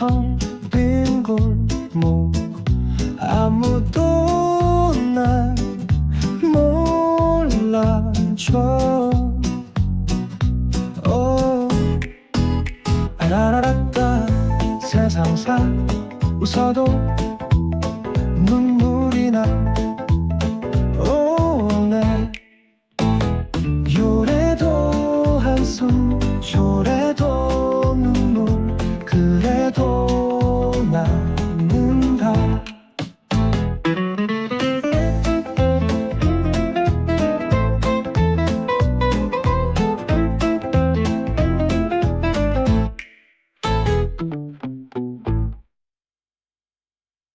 텅 빈 골목 아무도 날 몰라줘. 아라라라따 세상사 웃어도 눈물이 나.